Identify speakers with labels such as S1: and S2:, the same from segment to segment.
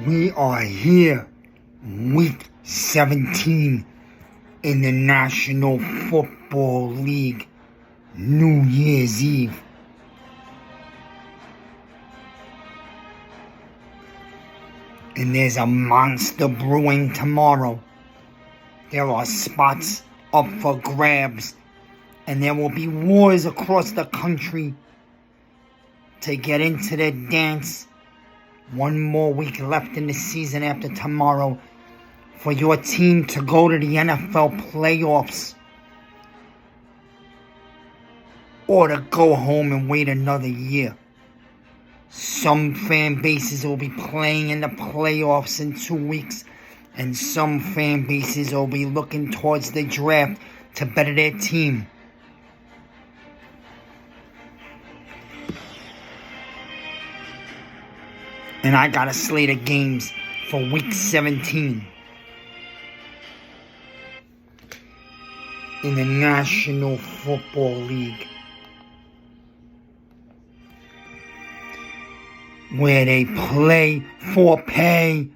S1: We are here, week 17 in the National Football League, New Year's Eve. And there's a monster brewing tomorrow. There are spots up for grabs, and there will be wars across the country to get into the dance. One more week left in the season after tomorrow for your team to go to the NFL playoffs or to go home and wait another year. Some fan bases will be playing in the playoffs in 2 weeks, and some fan bases will be looking towards the draft to better their team. And I got a slate of games for week 17 in the National Football League, where they play for pay.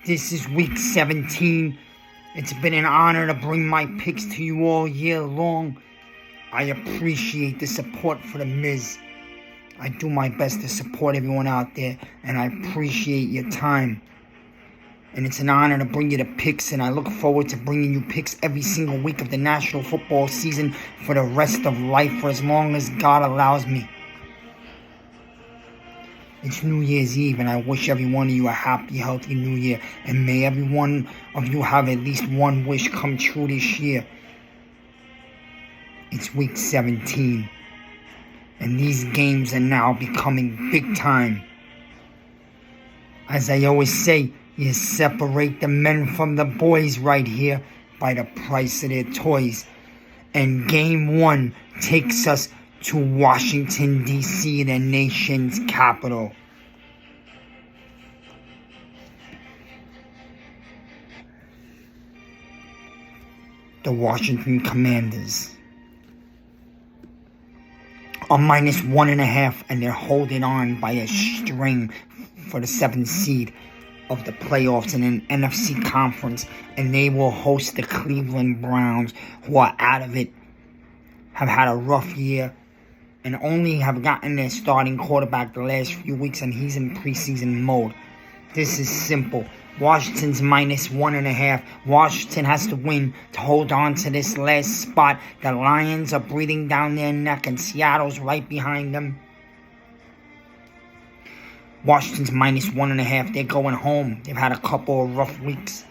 S1: This is week 17. It's been an honor to bring my picks to you all year long. I appreciate the support for the Miz. I do my best to support everyone out there, and I appreciate your time. And it's an honor to bring you the picks, and I look forward to bringing you picks every single week of the National Football season for the rest of life, for as long as God allows me. It's New Year's Eve, and I wish every one of you a happy, healthy New Year. And may every one of you have at least one wish come true this year. It's week 17. And these games are now becoming big time. As I always say, you separate the men from the boys right here by the price of their toys. And game 1 takes us to Washington, D.C., the nation's capital. The Washington Commanders are -1.5, and they're holding on by a string for the 7th seed of the playoffs in an NFC conference, and they will host the Cleveland Browns, who are out of it, have had a rough year, and only have gotten their starting quarterback the last few weeks, and he's in preseason mode. This is simple. Washington's -1.5. Washington has to win to hold on to this last spot. The Lions are breathing down their neck, and Seattle's right behind them. Washington's -1.5. They're going home. They've had a couple of rough weeks.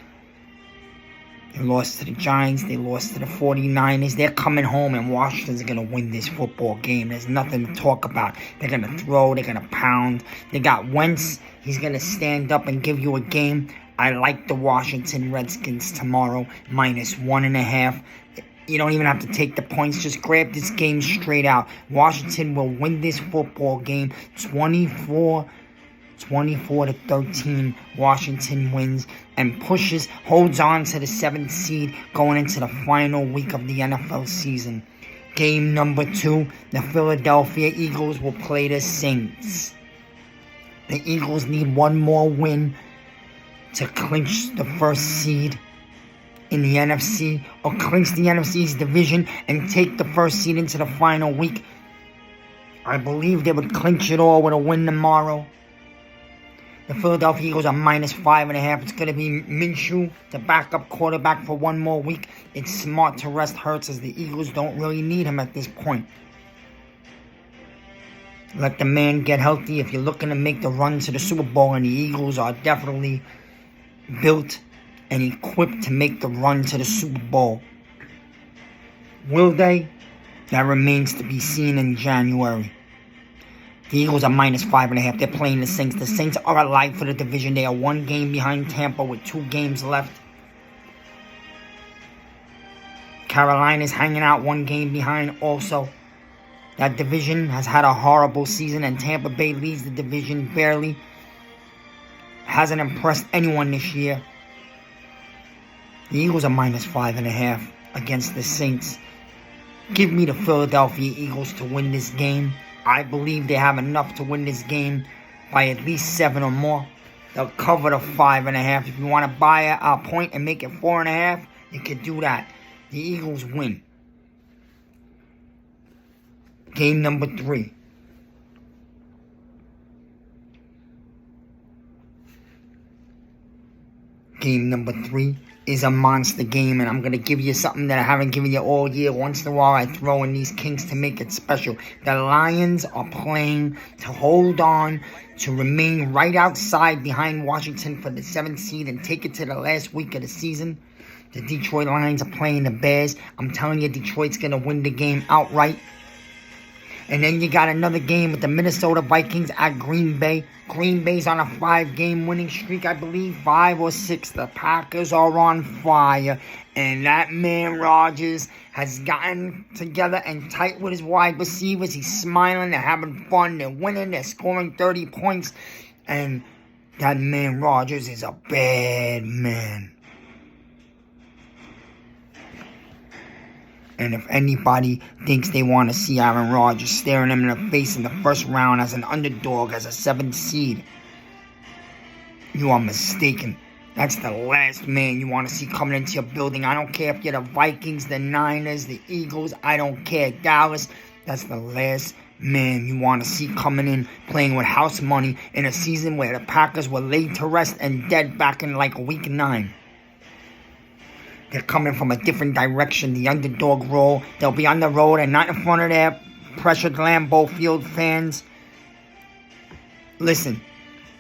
S1: They lost to the Giants. They lost to the 49ers. They're coming home, and Washington's going to win this football game. There's nothing to talk about. They're going to throw. They're going to pound. They got Wentz. He's going to stand up and give you a game. I like the Washington Redskins tomorrow, -1.5. You don't even have to take the points. Just grab this game straight out. Washington will win this football game 24-13. Washington wins and holds on to the 7th seed going into the final week of the NFL season. Game number 2, the Philadelphia Eagles will play the Saints. The Eagles need one more win to clinch the 1st seed in the NFC, or clinch the NFC's division and take the 1st seed into the final week. I believe they would clinch it all with a win tomorrow. The Philadelphia Eagles are -5.5. It's going to be Minshew, the backup quarterback, for one more week. It's smart to rest Hurts, as the Eagles don't really need him at this point. Let the man get healthy if you're looking to make the run to the Super Bowl, and the Eagles are definitely built and equipped to make the run to the Super Bowl. Will they? That remains to be seen in January. The Eagles are -5.5. They're playing the Saints. The Saints are alive for the division. They are 1 game behind Tampa with 2 games left. Carolina's hanging out 1 game behind also. That division has had a horrible season, and Tampa Bay leads the division barely. Hasn't impressed anyone this year. The Eagles are -5.5 against the Saints. Give me the Philadelphia Eagles to win this game. I believe they have enough to win this game by at least 7 or more. They'll cover the 5.5. If you want to buy a point and make it 4.5, you can do that. The Eagles win. Game number 3. Game number 3 is a monster game, and I'm going to give you something that I haven't given you all year. Once in a while, I throw in these Kings to make it special. The Lions are playing to hold on, to remain right outside behind Washington for the 7th seed and take it to the last week of the season. The Detroit Lions are playing the Bears. I'm telling you, Detroit's going to win the game outright. And then you got another game with the Minnesota Vikings at Green Bay. Green Bay's on a 5-game winning streak, I believe, 5 or 6. The Packers are on fire. And that man Rodgers has gotten together and tight with his wide receivers. He's smiling, they're having fun, they're winning, they're scoring 30 points. And that man Rodgers is a bad man. And if anybody thinks they want to see Aaron Rodgers staring them in the face in the first round as an underdog, as a 7th seed, you are mistaken. That's the last man you want to see coming into your building. I don't care if you're the Vikings, the Niners, the Eagles. I don't care. Dallas, that's the last man you want to see coming in playing with house money in a season where the Packers were laid to rest and dead back in like week 9. They're coming from a different direction, the underdog role. They'll be on the road and not in front of their pressured Lambeau Field fans. Listen,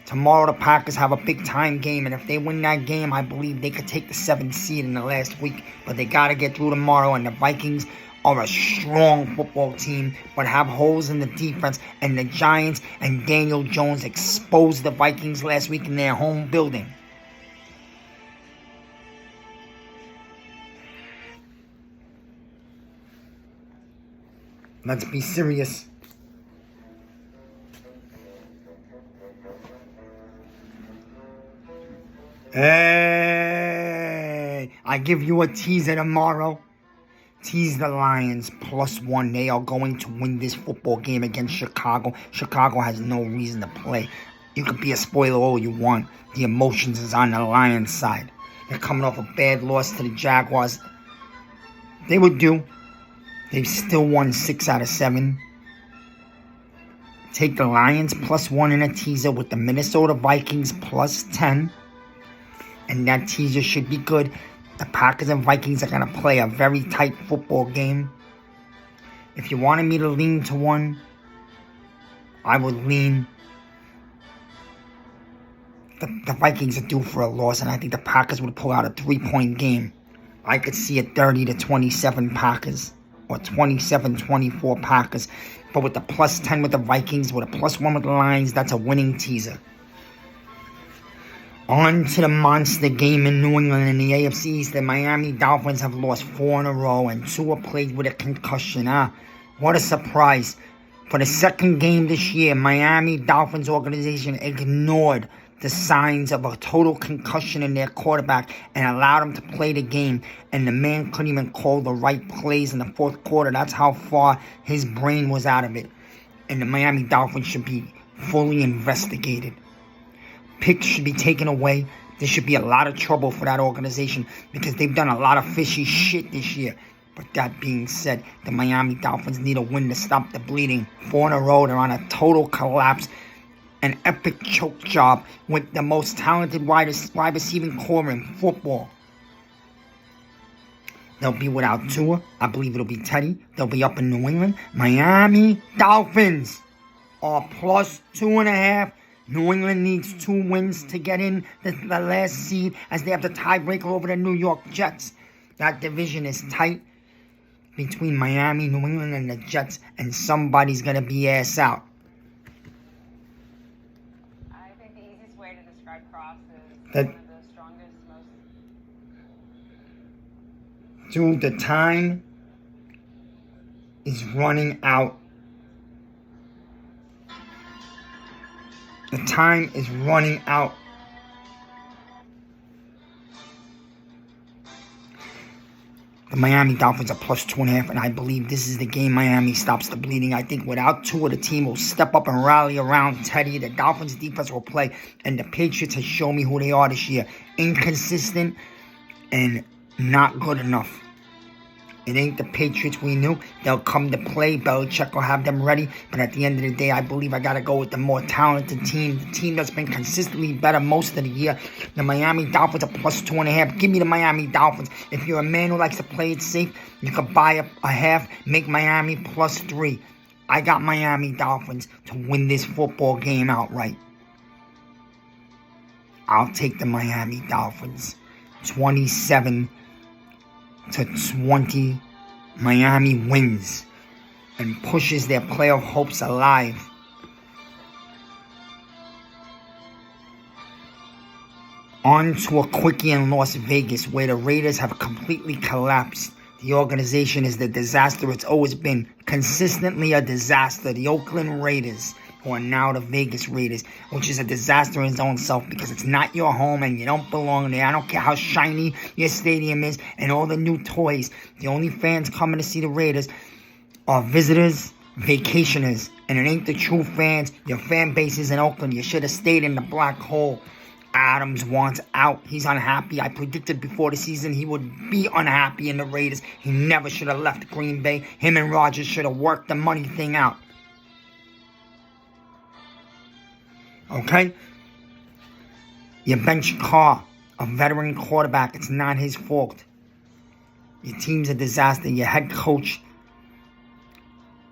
S1: tomorrow the Packers have a big-time game, and if they win that game, I believe they could take the 7th seed in the last week. But they got to get through tomorrow, and the Vikings are a strong football team, but have holes in the defense. And the Giants and Daniel Jones exposed the Vikings last week in their home building. Let's be serious. Hey, I give you a teaser tomorrow. Tease the Lions +1. They are going to win this football game against Chicago. Chicago has no reason to play. You could be a spoiler all you want. The emotions is on the Lions side. They're coming off a bad loss to the Jaguars. They would do. They've still won 6 out of 7. Take the Lions +1 in a teaser with the Minnesota Vikings +10. And that teaser should be good. The Packers and Vikings are going to play a very tight football game. If you wanted me to lean to one, I would lean. The Vikings are due for a loss, and I think the Packers would pull out a 3-point game. I could see a 30-27 Packers. Or 27-24 Packers. But with the +10 with the Vikings, with a +1 with the Lions, that's a winning teaser. On to the monster game in New England in the AFC East. The Miami Dolphins have lost 4 in a row, and Tua played with a concussion. What a surprise. For the second game this year, Miami Dolphins organization ignored the signs of a total concussion in their quarterback and allowed him to play the game. And the man couldn't even call the right plays in the 4th quarter. That's how far his brain was out of it. And the Miami Dolphins should be fully investigated. Picks should be taken away. There should be a lot of trouble for that organization because they've done a lot of fishy shit this year. But that being said, the Miami Dolphins need a win to stop the bleeding. 4 in a row, they're on a total collapse. An epic choke job with the most talented wide receiving core in football. They'll be without Tua. I believe it'll be Teddy. They'll be up in New England. Miami Dolphins are +2.5. New England needs 2 wins to get in the last seed as they have the tiebreaker over the New York Jets. That division is tight between Miami, New England, and the Jets, and somebody's going to be ass out. That,
S2: one of the strongest, most...
S1: Dude, the time is running out. The time is running out. The Miami Dolphins are plus 2.5, and I believe this is the game Miami stops the bleeding. I think without Tua, the team will step up and rally around Teddy. The Dolphins defense will play, and the Patriots has shown me who they are this year. Inconsistent and not good enough. It ain't the Patriots we knew. They'll come to play. Belichick will have them ready. But at the end of the day, I believe I got to go with the more talented team. The team that's been consistently better most of the year. The Miami Dolphins are plus 2.5. Give me the Miami Dolphins. If you're a man who likes to play it safe, you could buy a half, make Miami plus 3. I got Miami Dolphins to win this football game outright. I'll take the Miami Dolphins. 27-20. Miami wins and pushes their playoff hopes alive. On to a quickie in Las Vegas, where the Raiders have completely collapsed. The organization is the disaster it's always been. Consistently a disaster. The Oakland Raiders, who are now the Vegas Raiders, which is a disaster in its own self because it's not your home and you don't belong there. I don't care how shiny your stadium is and all the new toys. The only fans coming to see the Raiders are visitors, vacationers, and it ain't the true fans. Your fan base is in Oakland. You should have stayed in the black hole. Adams wants out. He's unhappy. I predicted before the season he would be unhappy in the Raiders. He never should have left Green Bay. Him and Rodgers should have worked the money thing out. Okay? You bench Carr, a veteran quarterback. It's not his fault. Your team's a disaster. Your head coach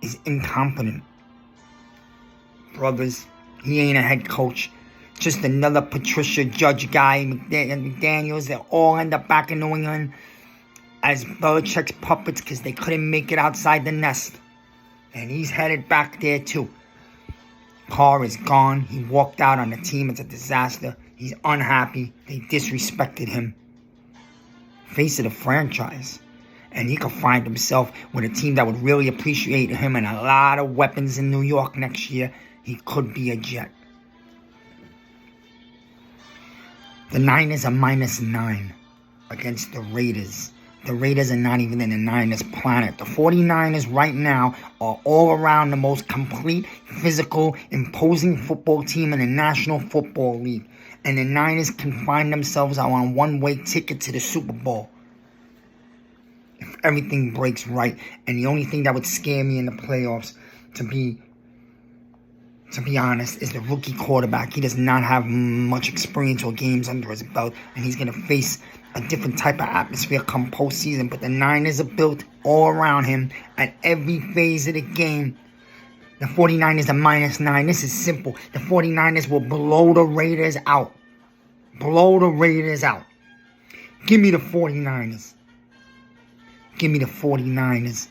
S1: is incompetent. Brothers, he ain't a head coach. Just another Patricia Judge guy, McDaniels. They all end up back in New England as Belichick's puppets because they couldn't make it outside the nest. And he's headed back there too. Carr is gone. He walked out on the team. It's a disaster. He's unhappy. They disrespected him. Face of the franchise. And he could find himself with a team that would really appreciate him and a lot of weapons in New York next year. He could be a Jet. The Niners are -9 against the Raiders. The Raiders are not even in the Niners planet. The 49ers right now are all around the most complete, physical, imposing football team in the National Football League. And the Niners can find themselves on a one-way ticket to the Super Bowl. If everything breaks right. And the only thing that would scare me in the playoffs, to be honest, is the rookie quarterback. He does not have much experience or games under his belt, and he's going to face a different type of atmosphere come postseason. But the Niners are built all around him at every phase of the game. The 49ers are -9. This is simple. The 49ers will blow the Raiders out. Blow the Raiders out. Give me the 49ers. Give me the 49ers.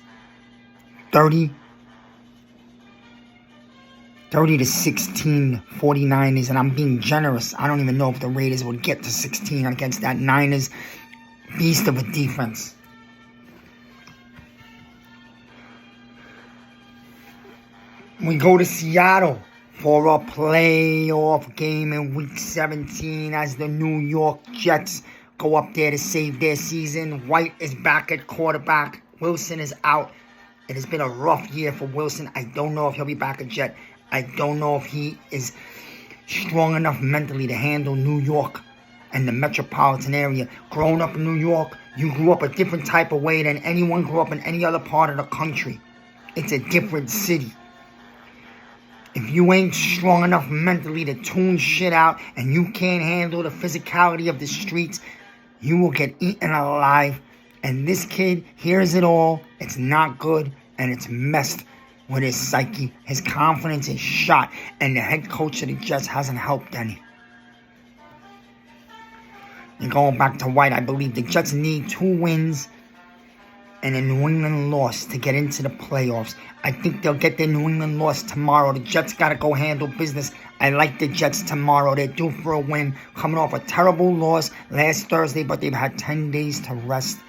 S1: 30-16 49ers, and I'm being generous. I don't even know if the Raiders would get to 16 against that Niners beast of a defense. We go to Seattle for a playoff game in Week 17 as the New York Jets go up there to save their season. White is back at quarterback. Wilson is out. It has been a rough year for Wilson. I don't know if he'll be back a Jet. I don't know if he is strong enough mentally to handle New York and the metropolitan area. Growing up in New York, you grew up a different type of way than anyone grew up in any other part of the country. It's a different city. If you ain't strong enough mentally to tune shit out and you can't handle the physicality of the streets, you will get eaten alive. And this kid hears it all. It's not good and it's messed with his psyche. His confidence is shot, and the head coach of the Jets hasn't helped any. And going back to White, I believe the Jets need 2 wins and a New England loss to get into the playoffs. I think they'll get their New England loss tomorrow. The Jets got to go handle business. I like the Jets tomorrow. They're due for a win, coming off a terrible loss last Thursday, but they've had 10 days to rest.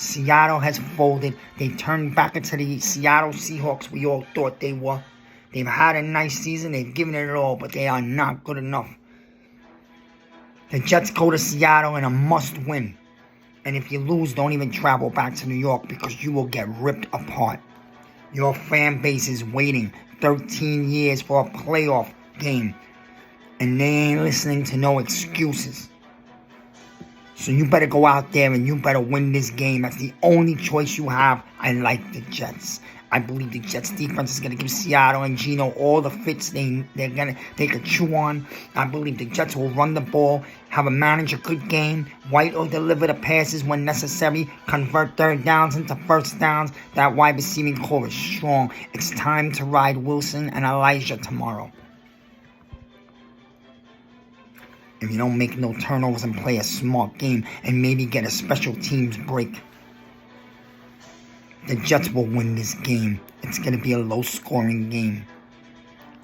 S1: Seattle has folded. They turned back into the Seattle Seahawks we all thought they were. They've had a nice season. They've given it all, but they are not good enough. The Jets go to Seattle in a must-win. And if you lose, don't even travel back to New York because you will get ripped apart. Your fan base is waiting 13 years for a playoff game. And they ain't listening to no excuses. So you better go out there and you better win this game. That's the only choice you have. I like the Jets. I believe the Jets defense is going to give Seattle and Geno all the fits they could chew on. I believe the Jets will run the ball, manage a good game. White will deliver the passes when necessary, convert third downs into first downs. That wide receiving core is strong. It's time to ride Wilson and Elijah tomorrow. If you don't make no turnovers and play a smart game and maybe get a special teams break, the Jets will win this game. It's going to be a low-scoring game.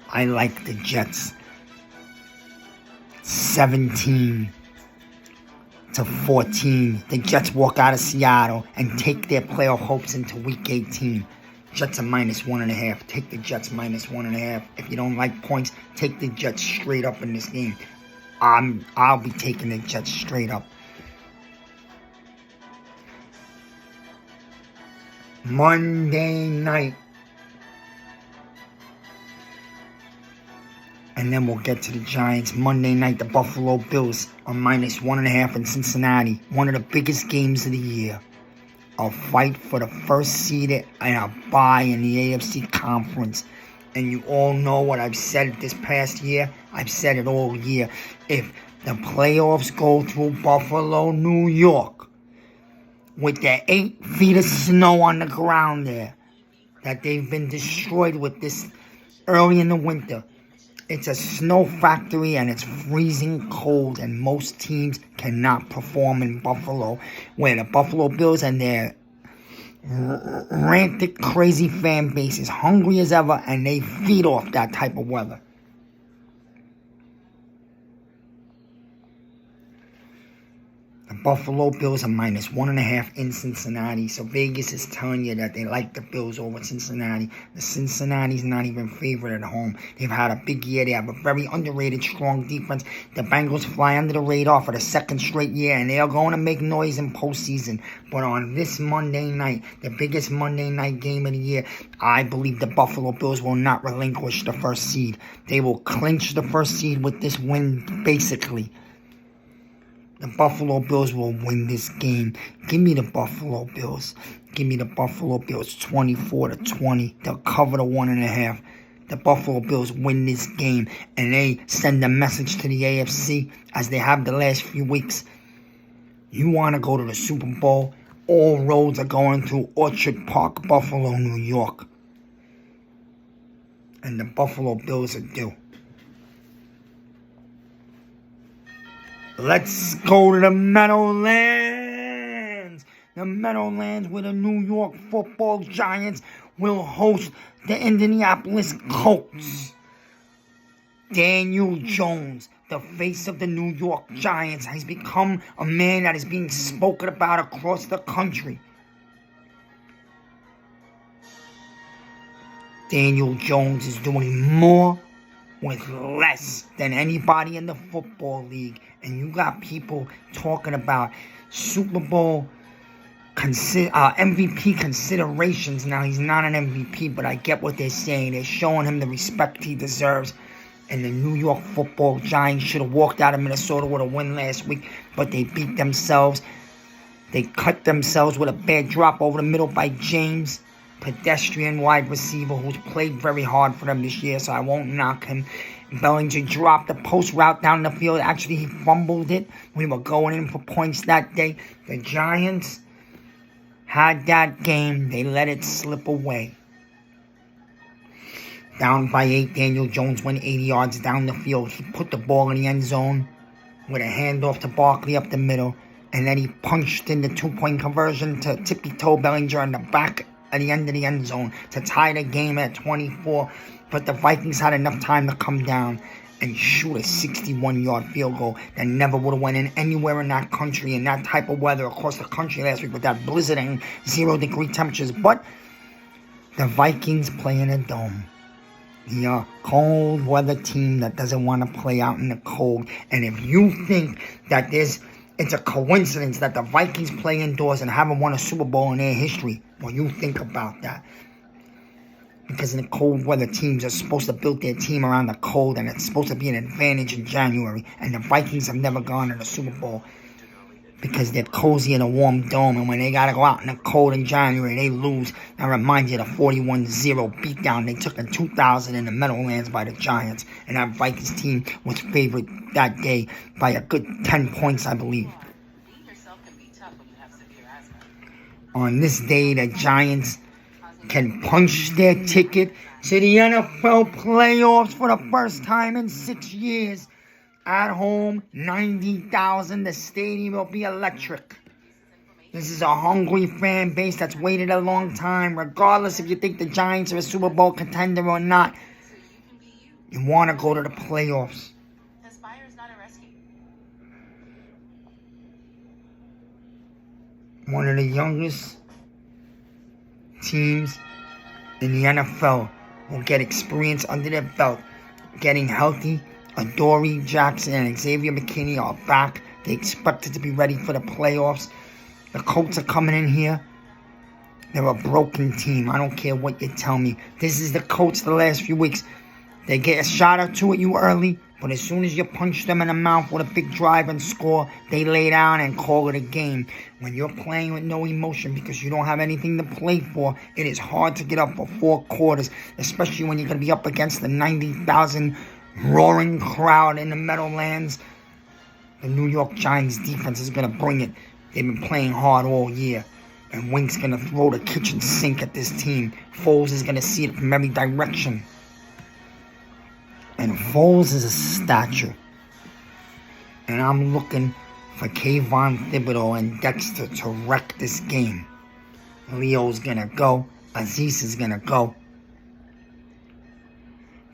S1: I like the Jets. 17-14. The Jets walk out of Seattle and take their playoff hopes into Week 18. Jets are -1.5. Take the Jets -1.5. If you don't like points, take the Jets straight up in this game. I'll be taking the Jets straight up. Monday night. And then we'll get to the Giants. Monday night, the Buffalo Bills are -1.5 in Cincinnati. One of the biggest games of the year. A fight for the first seed and a bye in the AFC Conference. And you all know what I've said this past year. I've said it all year. If the playoffs go through Buffalo, New York, with the 8 feet of snow on the ground there, that they've been destroyed with this early in the winter. It's a snow factory and it's freezing cold, and most teams cannot perform in Buffalo, where the Buffalo Bills and their rantic, crazy fan base is hungry as ever, and they feed off that type of weather. The Buffalo Bills are -1.5 in Cincinnati. So Vegas is telling you that they like the Bills over Cincinnati. The Cincinnati's not even favored at home. They've had a big year. They have a very underrated, strong defense. The Bengals fly under the radar for the second straight year, and they are going to make noise in postseason. But on this Monday night, the biggest Monday night game of the year, I believe the Buffalo Bills will not relinquish the first seed. They will clinch the first seed with this win, basically. The Buffalo Bills will win this game. Give me the Buffalo Bills. Give me the Buffalo Bills 24-20. They'll cover the 1.5. The Buffalo Bills win this game, and they send a message to the AFC, as they have the last few weeks. You want to go to the Super Bowl? All roads are going through Orchard Park, Buffalo, New York. And the Buffalo Bills are due. Let's go to the Meadowlands. The Meadowlands, where the New York Football Giants will host the Indianapolis Colts. Daniel Jones, the face of the New York Giants, has become a man that is being spoken about across the country. Daniel Jones is doing more with less than anybody in the football league. And you got people talking about Super Bowl MVP considerations. Now, he's not an MVP, but I get what they're saying. They're showing him the respect he deserves. And the New York Football Giants should have walked out of Minnesota with a win last week, but they beat themselves. They cut themselves with a bad drop over the middle by James, pedestrian wide receiver who's played very hard for them this year, so I won't knock him. Bellinger dropped the post route down the field. Actually, he fumbled it. We were going in for points that day. The Giants had that game. They let it slip away. Down by 8, Daniel Jones went 80 yards down the field. He put the ball in the end zone with a handoff to Barkley up the middle. And then he punched in the 2-point conversion to tippy-toe Bellinger in the back at the end of the end zone to tie the game at 24. But the Vikings had enough time to come down and shoot a 61-yard field goal that never would have went in anywhere in that country in that type of weather across the country last week with that blizzarding 0-degree temperatures. But the Vikings play in a dome. The cold weather team that doesn't want to play out in the cold. And if you think that there's It's a coincidence that the Vikings play indoors and haven't won a Super Bowl in their history. Well, you think about that. Because in the cold weather, teams are supposed to build their team around the cold, and it's supposed to be an advantage in January. And the Vikings have never gone to the Super Bowl because they're cozy in a warm dome, and when they got to go out in the cold in January, they lose. That reminds you of the 41-0 beatdown they took in 2000 in the Meadowlands by the Giants, and that Vikings team was favored that day by a good 10 points, I believe. On this day, the Giants can punch their ticket to the NFL playoffs for the first time in 6 years. At home, 90,000. The stadium will be electric. This is a hungry fan base that's waited a long time. Regardless if you think the Giants are a Super Bowl contender or not, you want to go to the playoffs. One of the youngest teams in the NFL will get experience under their belt, getting healthy. Adoree Jackson and Xavier McKinney are back. They expected to be ready for the playoffs. The Colts are coming in here. They're a broken team. I don't care what you tell me. This is the Colts the last few weeks. They get a shot or two at you early, but as soon as you punch them in the mouth with a big drive and score, they lay down and call it a game. When you're playing with no emotion because you don't have anything to play for, it is hard to get up for 4 quarters, especially when you're going to be up against the 90,000 roaring crowd in the Meadowlands. The New York Giants defense is going to bring it. They've been playing hard all year. And Wink's going to throw the kitchen sink at this team. Foles is going to see it from every direction. And Foles is a statue. And I'm looking for Kayvon Thibodeau and Dexter to wreck this game. Leo's going to go. Aziz is going to go.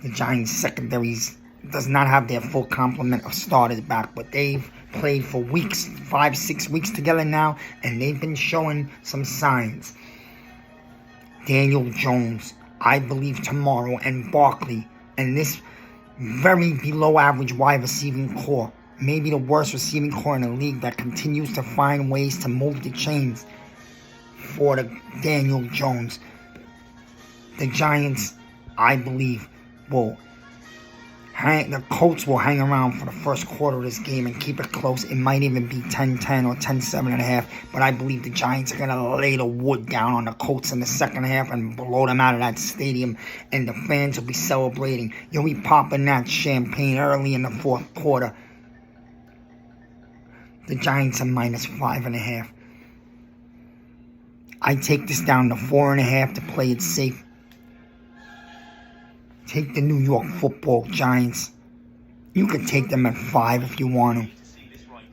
S1: The Giants secondary does not have their full complement of starters back, but they've played for weeks, 5-6 weeks together now, and they've been showing some signs. Daniel Jones, I believe tomorrow, and Barkley, and this very below average wide receiving core, maybe the worst receiving core in the league that continues to find ways to move the chains for the Daniel Jones. The Giants, I believe, the Colts will hang around for the first quarter of this game and keep it close. It might even be 10-10 or 10-7.5, but I believe the Giants are going to lay the wood down on the Colts in the second half and blow them out of that stadium, and the fans will be celebrating. You'll be popping that champagne early in the fourth quarter. The Giants are -5.5. I take this down to 4.5 to play it safe. Take the New York Football Giants. You can take them at 5 if you want to.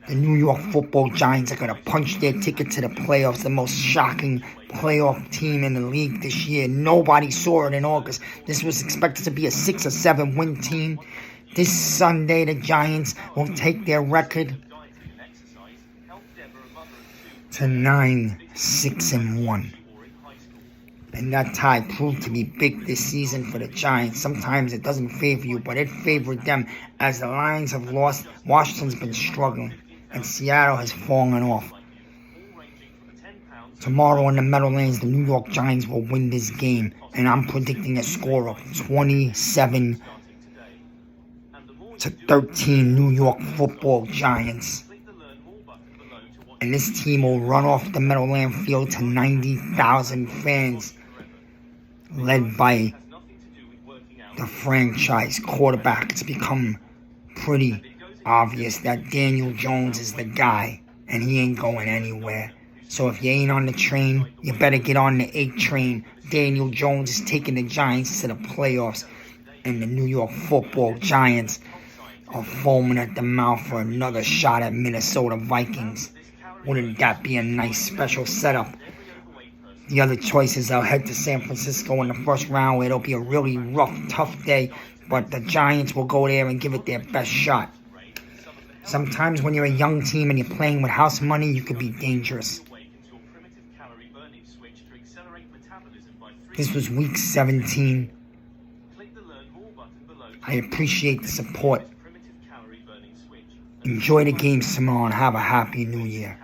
S1: The New York Football Giants are going to punch their ticket to the playoffs, the most shocking playoff team in the league this year. Nobody saw it in August. This was expected to be a 6 or 7 win team. This Sunday, the Giants will take their record to 9-6-1. And that tie proved to be big this season for the Giants. Sometimes it doesn't favor you, but it favored them as the Lions have lost. Washington's been struggling, and Seattle has fallen off. Tomorrow in the Meadowlands, the New York Giants will win this game, and I'm predicting a score of 27-13 New York Football Giants. And this team will run off the Meadowland field to 90,000 fans, led by the franchise quarterback. It's become pretty obvious that Daniel Jones is the guy, and he ain't going anywhere. So if you ain't on the train, you better get on the 8 train. Daniel Jones is taking the Giants to the playoffs, and the New York Football Giants are foaming at the mouth for another shot at Minnesota Vikings. Wouldn't that be a nice special setup? The other choices, I'll head to San Francisco in the first round, where it'll be a really rough, tough day, but the Giants will go there and give it their best shot. Sometimes when you're a young team and you're playing with house money, you could be dangerous. This was week 17. I appreciate the support. Enjoy the games tomorrow and have a happy new year.